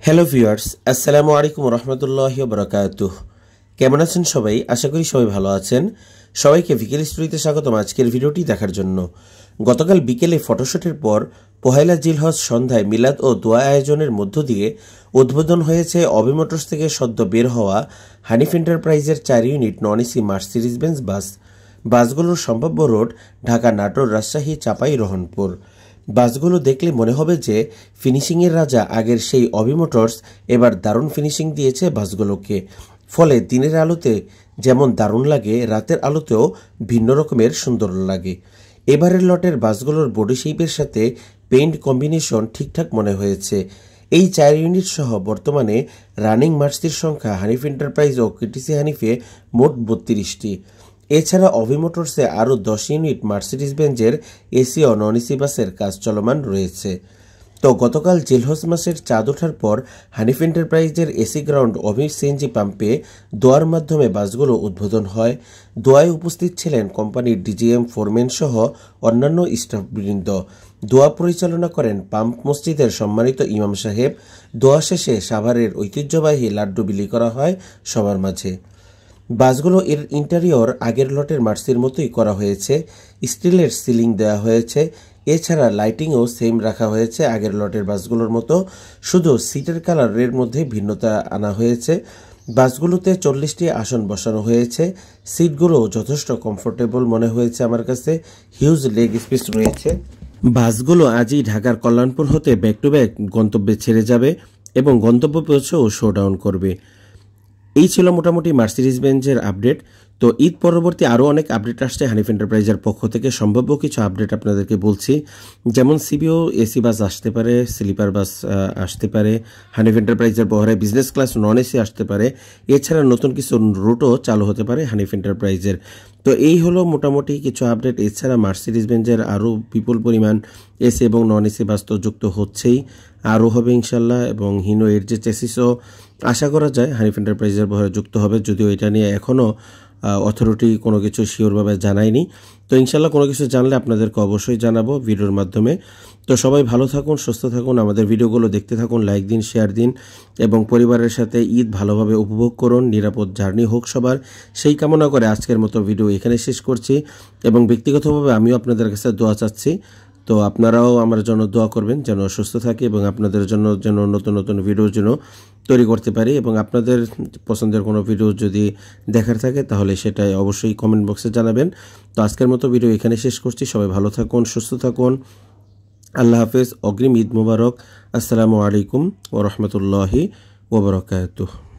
Hello viewers, আসসালামু আলাইকুম রহমতুল্লাহি ওয়া বারাকাতুহু। কেমন আছেন সবাই? আশা করি সবাই ভালো আছেন। সবাইকে বিকেল স্টোরিতে স্বাগতম আজকের ভিডিওটি দেখার জন্য। গতকাল বিকেলে ফটোশুটের পর পহেলা জিলহজ সন্ধ্যায় মিলাদ ও দোয়া আয়োজনের মধ্য দিয়ে উদ্বোধন হয়েছে অবি মোটরস থেকে সদ্য বের হওয়া হানিফ এন্টারপ্রাইজের 4 unit non AC Mercedes Benz bus. বাসগুলোর সম্ভাব্য রোড ঢাকা, নাটোর, রাজশাহী, চাঁপাই, রহনপুর। বাসগুলো দেখলে মনে হবে যে ফিনিশিংয়ের রাজা আগের সেই অবি মোটরস এবার দারুণ ফিনিশিং দিয়েছে বাসগুলোকে। ফলে দিনের আলোতে যেমন দারুণ লাগে, রাতের আলোতেও ভিন্ন রকমের সুন্দর লাগে। এবারের লটের বাসগুলোর বডি শেপের সাথে পেইন্ট কম্বিনেশন ঠিকঠাক মনে হয়েছে। এই 4 ইউনিট সহ বর্তমানে রানিং মার্সির সংখ্যা হানিফ এন্টারপ্রাইজ ও কেটিসি হানিফে মোট 32টি। এছাড়া অভি মোটরসে আরও 10 ইউনিট মার্সিডিজ বেঞ্জের এসি ও নন এসি বাসের কাজ চলমান রয়েছে। তো গতকাল জিলহজ মাসের চাঁদ ওঠার পর হানিফ এন্টারপ্রাইজের এসি গ্রাউন্ড অভি সিএনজি পাম্পে দোয়ার মাধ্যমে বাসগুলো উদ্বোধন হয়। দোয়ায় উপস্থিত ছিলেন কোম্পানির ডিজিএম, ফোরম্যান সহ অন্যান্য স্টাফবৃন্দ। দোয়া পরিচালনা করেন পাম্প মসজিদের সম্মানিত ইমাম সাহেব। দোয়া শেষে সাভারের ঐতিহ্যবাহী লাড্ডু বিলি করা হয় সবার মাঝে। বাসগুলো এর ইন্টেরিয়র আগের লটের মার্সির মতোই করা হয়েছে। স্টিলের সিলিং দেওয়া হয়েছে। এছাড়া লাইটিংও সেম রাখা হয়েছে আগের লটের বাসগুলোর মতো, শুধু সিটের কালারের মধ্যে ভিন্নতা আনা হয়েছে। বাসগুলোতে 40টি আসন বসানো হয়েছে। সিটগুলো যথেষ্ট কমফোর্টেবল মনে হয়েছে আমার কাছে। হিউজ লেগ স্পেস রয়েছে। বাসগুলো আজই ঢাকার কল্যাণপুর হতে ব্যাক টু ব্যাক গন্তব্যে ছেড়ে যাবে এবং গন্তব্য পৌঁছেও শোডাউন করবে। এই ছিল মোটামুটি মার্সিডিজ বেঞ্জের আপডেট। তো ঈদ পরবর্তী আরও অনেক আপডেট আসছে হানিফ এন্টারপ্রাইজের পক্ষ থেকে। সম্ভাব্য কিছু আপডেট আপনাদেরকে বলছি, যেমন সিবিও এসি বাস আসতে পারে, স্লিপার বাস আসতে পারে, হানিফ এন্টারপ্রাইজের বহরে বিজনেস ক্লাস নন এসি আসতে পারে। এছাড়া নতুন কিছু রুটও চালু হতে পারে হানিফ এন্টারপ্রাইজের। তো এই হলো মোটামুটি কিছু আপডেট। এছাড়া মার্সিডিজ বেঞ্জের আরও বিপুল পরিমাণ এসি এবং নন এসি বাস তো যুক্ত হচ্ছেই, আরও হবে ইনশাল্লাহ। এবং হিনো এর যে চেসিসও আশা করা যায় হানিফ এন্টারপ্রাইজের বহরে যুক্ত হবে, যদিও এটা নিয়ে এখনও অথরিটি কোনো কিছু শিওরভাবে জানায়নি। তো ইনশাল্লাহ কোনো কিছু জানলে আপনাদেরকে অবশ্যই জানাবো ভিডিওর মাধ্যমে। তো সবাই ভালো থাকুন, সুস্থ থাকুন, আমাদের ভিডিওগুলো দেখতে থাকুন, লাইক দিন, শেয়ার দিন এবং পরিবারের সাথে ঈদ ভালোভাবে উপভোগ করুন। নিরাপদ জার্নি হোক সবার, সেই কামনা করে আজকের মতো ভিডিও এখানে শেষ করছি। এবং ব্যক্তিগতভাবে আমিও আপনাদের কাছে দোয়া চাচ্ছি। তো আপনারাও আমার জন্য দোয়া করবেন যেন সুস্থ থাকি এবং আপনাদের জন্য যেন নতুন নতুন ভিডিও যেন তৈরি করতে পারি। এবং আপনাদের পছন্দের কোনো ভিডিও যদি দেখার থাকে তাহলে সেটাই অবশ্যই কমেন্ট বক্সে জানাবেন। তো আজকের মতো ভিডিও এখানে শেষ করছি। সবাই ভালো থাকুন, সুস্থ থাকুন। আল্লাহ হাফেজ। অগ্রিম ঈদ মুবারক। আসসালামু আলাইকুম ওয়া রাহমাতুল্লাহি ওয়া বারাকাতুহু।